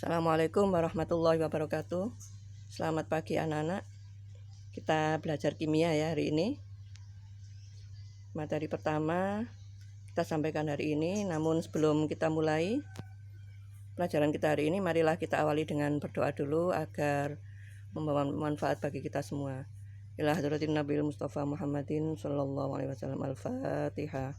Assalamualaikum warahmatullahi wabarakatuh. Selamat pagi anak-anak. Kita belajar kimia ya hari ini. Materi pertama kita sampaikan hari ini. Namun sebelum kita mulai pelajaran kita hari ini, marilah kita awali dengan berdoa dulu agar membawa manfaat bagi kita semua. Ila hadratin Nabil Mustafa Muhammadin sallallahu alaihi wasallam. Al-Fatihah.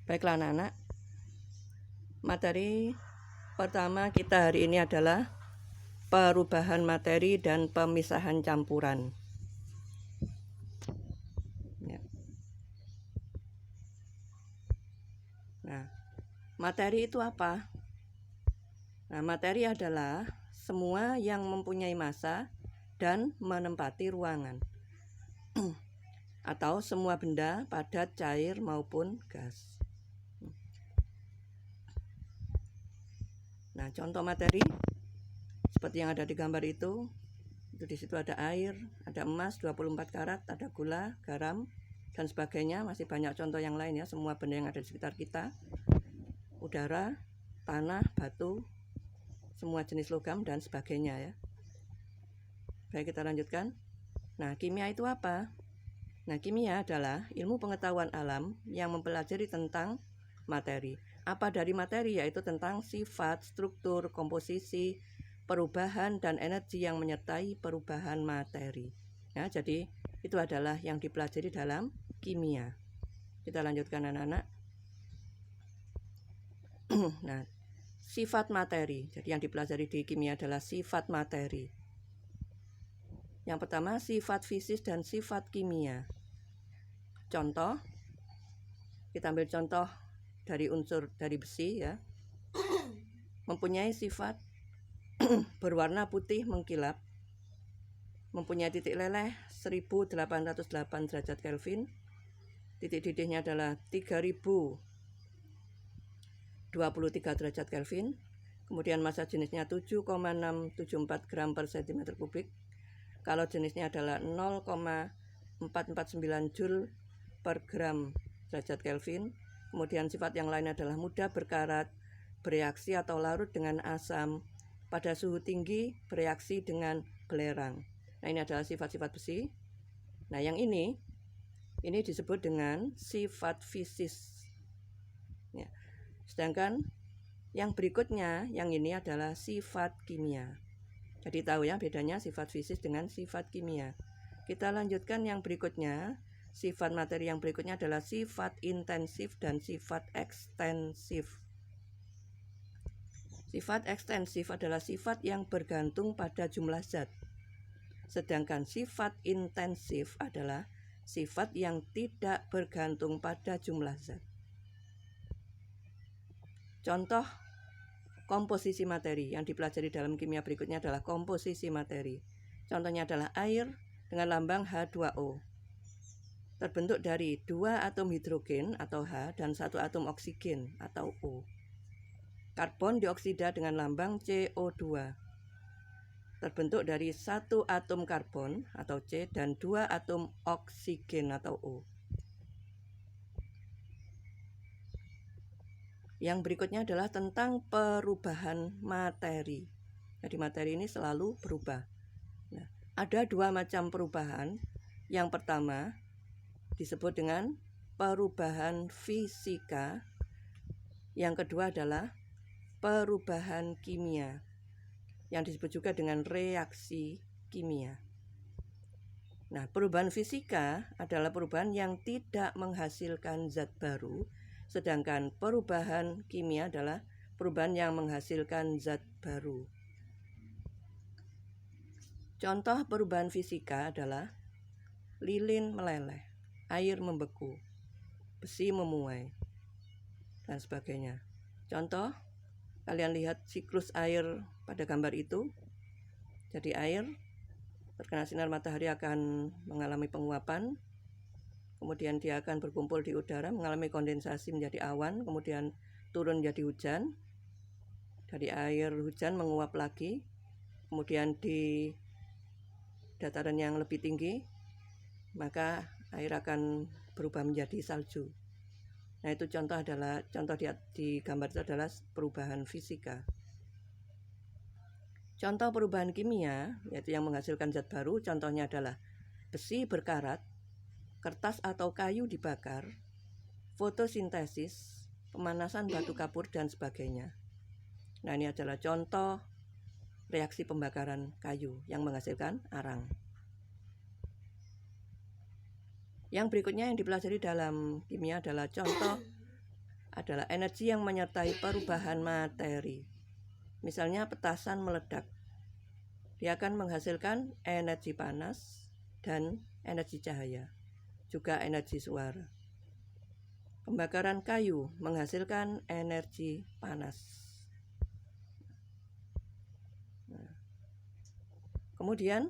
Baiklah anak-anak, materi pertama kita hari ini adalah perubahan materi dan pemisahan campuran. Nah, materi itu apa? Nah, materi adalah semua yang mempunyai massa dan menempati ruangan atau semua benda padat, cair maupun gas. Nah, contoh materi seperti yang ada di gambar itu di situ ada air, ada emas 24 karat, ada gula, garam dan sebagainya. Masih banyak contoh yang lain ya, semua benda yang ada di sekitar kita. Udara, tanah, batu, semua jenis logam dan sebagainya ya. Baik, kita lanjutkan. Nah, kimia itu apa? Nah, kimia adalah ilmu pengetahuan alam yang mempelajari tentang materi. Apa dari materi? Yaitu tentang sifat, struktur, komposisi, perubahan, dan energi yang menyertai perubahan materi. Ya, jadi itu adalah yang dipelajari dalam kimia. Kita lanjutkan anak-anak. Nah, sifat materi. Jadi yang dipelajari di kimia adalah sifat materi. Yang pertama, sifat fisis dan sifat kimia. Contoh, kita ambil contoh dari unsur dari besi ya. Mempunyai sifat berwarna putih mengkilap, mempunyai titik leleh 1808 derajat Kelvin, titik didihnya adalah 3023 derajat Kelvin, kemudian massa jenisnya 7,674 gram per cm kubik, kalau jenisnya adalah 0,449 joule per gram derajat Kelvin, kemudian sifat yang lain adalah mudah berkarat, bereaksi atau larut dengan asam, pada suhu tinggi bereaksi dengan belerang. Nah, ini adalah sifat-sifat besi. Nah, yang ini disebut dengan sifat fisis ya. Sedangkan yang berikutnya, yang ini adalah sifat kimia. Jadi tahu ya bedanya sifat fisis dengan sifat kimia. Kita lanjutkan yang berikutnya. Sifat materi yang berikutnya adalah sifat intensif dan sifat ekstensif. Sifat ekstensif adalah sifat yang bergantung pada jumlah zat. Sedangkan sifat intensif adalah sifat yang tidak bergantung pada jumlah zat. Contoh komposisi materi yang dipelajari dalam kimia berikutnya adalah komposisi materi. Contohnya adalah air dengan lambang H2O. Terbentuk dari 2 atom hidrogen atau H dan 1 atom oksigen atau O. Karbon dioksida dengan lambang CO2. Terbentuk dari 1 atom karbon atau C dan 2 atom oksigen atau O. Yang berikutnya adalah tentang perubahan materi. Jadi materi ini selalu berubah. Nah, ada 2 macam perubahan. Yang pertama disebut dengan perubahan fisika. Yang kedua adalah perubahan kimia, yang disebut juga dengan reaksi kimia. Nah, perubahan fisika adalah perubahan yang tidak menghasilkan zat baru, sedangkan perubahan kimia adalah perubahan yang menghasilkan zat baru. Contoh perubahan fisika adalah lilin meleleh, air membeku, besi memuai, dan sebagainya. Contoh, kalian lihat siklus air pada gambar itu. Jadi air terkena sinar matahari akan mengalami penguapan, kemudian dia akan berkumpul di udara, mengalami kondensasi menjadi awan, kemudian turun menjadi hujan. Dari air hujan menguap lagi, kemudian di dataran yang lebih tinggi, maka air akan berubah menjadi salju. Nah, itu contoh di gambar itu adalah perubahan fisika. Contoh perubahan kimia, yaitu yang menghasilkan zat baru, contohnya adalah besi berkarat, kertas atau kayu dibakar, fotosintesis, pemanasan batu kapur, dan sebagainya. Nah, ini adalah contoh reaksi pembakaran kayu yang menghasilkan arang. Yang berikutnya yang dipelajari dalam kimia adalah contoh adalah energi yang menyertai perubahan materi. Misalnya petasan meledak. Dia akan menghasilkan energi panas dan energi cahaya, juga energi suara. Pembakaran kayu menghasilkan energi panas. Nah, kemudian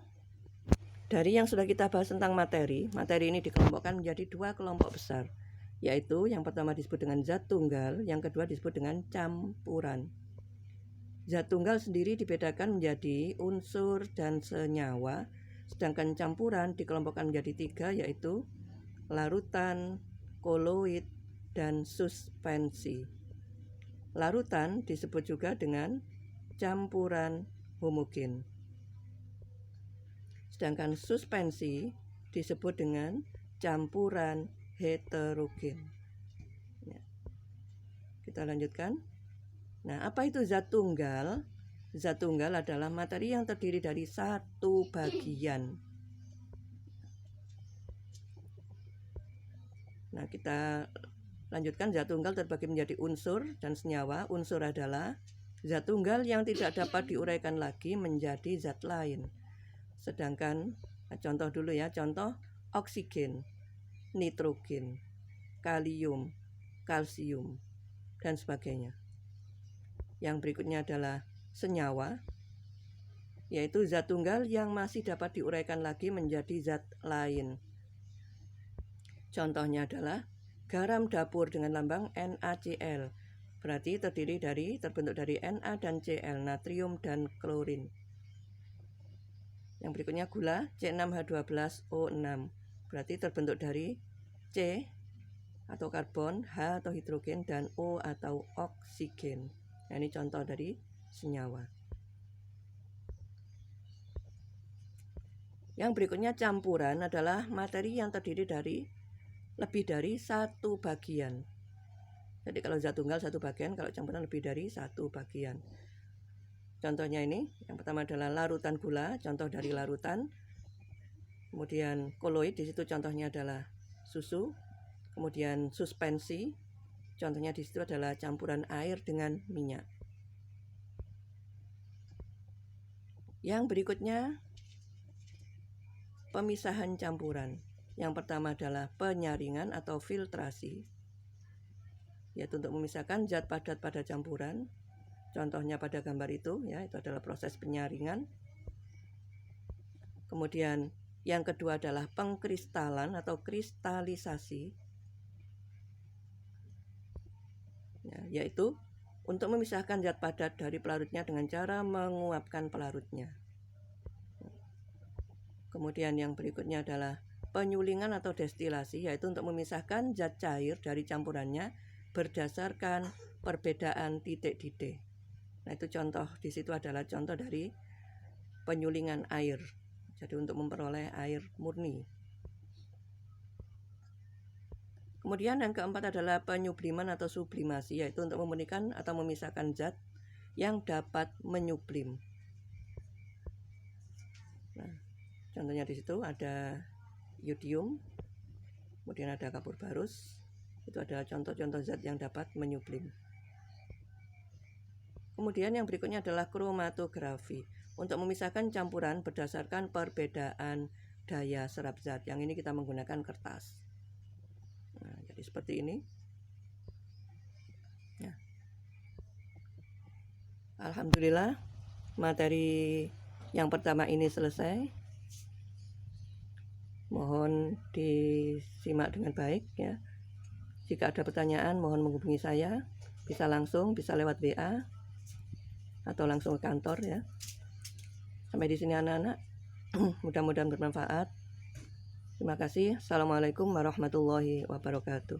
dari yang sudah kita bahas tentang materi ini dikelompokkan menjadi 2 kelompok besar, yaitu yang pertama disebut dengan zat tunggal, yang kedua disebut dengan campuran. Zat tunggal sendiri dibedakan menjadi unsur dan senyawa, sedangkan campuran dikelompokkan menjadi 3, yaitu larutan, koloid, dan suspensi. Larutan disebut juga dengan campuran homogen. Sedangkan suspensi disebut dengan campuran heterogen. Ya. Kita lanjutkan. Nah, apa itu zat tunggal? Zat tunggal adalah materi yang terdiri dari satu bagian. Nah, kita lanjutkan. Zat tunggal terbagi menjadi unsur dan senyawa. Unsur adalah zat tunggal yang tidak dapat diuraikan lagi menjadi zat lain. Sedangkan contoh dulu ya, contoh oksigen, nitrogen, kalium, kalsium, dan sebagainya. Yang berikutnya adalah senyawa, yaitu zat tunggal yang masih dapat diuraikan lagi menjadi zat lain. Contohnya adalah garam dapur dengan lambang NaCl, berarti terbentuk dari Na dan Cl, natrium dan klorin. Yang berikutnya gula C6H12O6, berarti terbentuk dari C atau karbon, H atau hidrogen, dan O atau oksigen. Nah, ini contoh dari senyawa. Yang berikutnya campuran adalah materi yang terdiri dari lebih dari satu bagian. Jadi kalau zat tunggal satu bagian, kalau campuran lebih dari satu bagian. Contohnya ini, yang pertama adalah larutan gula, contoh dari larutan. Kemudian koloid, di situ contohnya adalah susu. Kemudian suspensi, contohnya di situ adalah campuran air dengan minyak. Yang berikutnya pemisahan campuran. Yang pertama adalah penyaringan atau filtrasi, yaitu untuk memisahkan zat padat pada campuran. Contohnya pada gambar itu ya, itu adalah proses penyaringan. Kemudian yang kedua adalah pengkristalan atau kristalisasi, ya, yaitu untuk memisahkan zat padat dari pelarutnya dengan cara menguapkan pelarutnya. Kemudian yang berikutnya adalah penyulingan atau destilasi, yaitu untuk memisahkan zat cair dari campurannya berdasarkan perbedaan titik-titik. Nah, itu contoh di situ adalah contoh dari penyulingan air. Jadi untuk memperoleh air murni. Kemudian yang keempat adalah penyubliman atau sublimasi, yaitu untuk memurnikan atau memisahkan zat yang dapat menyublim. Nah, contohnya di situ ada yodium, kemudian ada kapur barus. Itu adalah contoh-contoh zat yang dapat menyublim. Kemudian yang berikutnya adalah kromatografi, untuk memisahkan campuran berdasarkan perbedaan daya serap zat. Yang ini kita menggunakan kertas. Nah, jadi seperti ini. Ya. Alhamdulillah, materi yang pertama ini selesai. Mohon disimak dengan baik ya. Jika ada pertanyaan, mohon menghubungi saya. Bisa langsung, bisa lewat WA, atau langsung ke kantor ya. Sampai di sini anak-anak. Mudah-mudahan bermanfaat. Terima kasih. Assalamualaikum warahmatullahi wabarakatuh.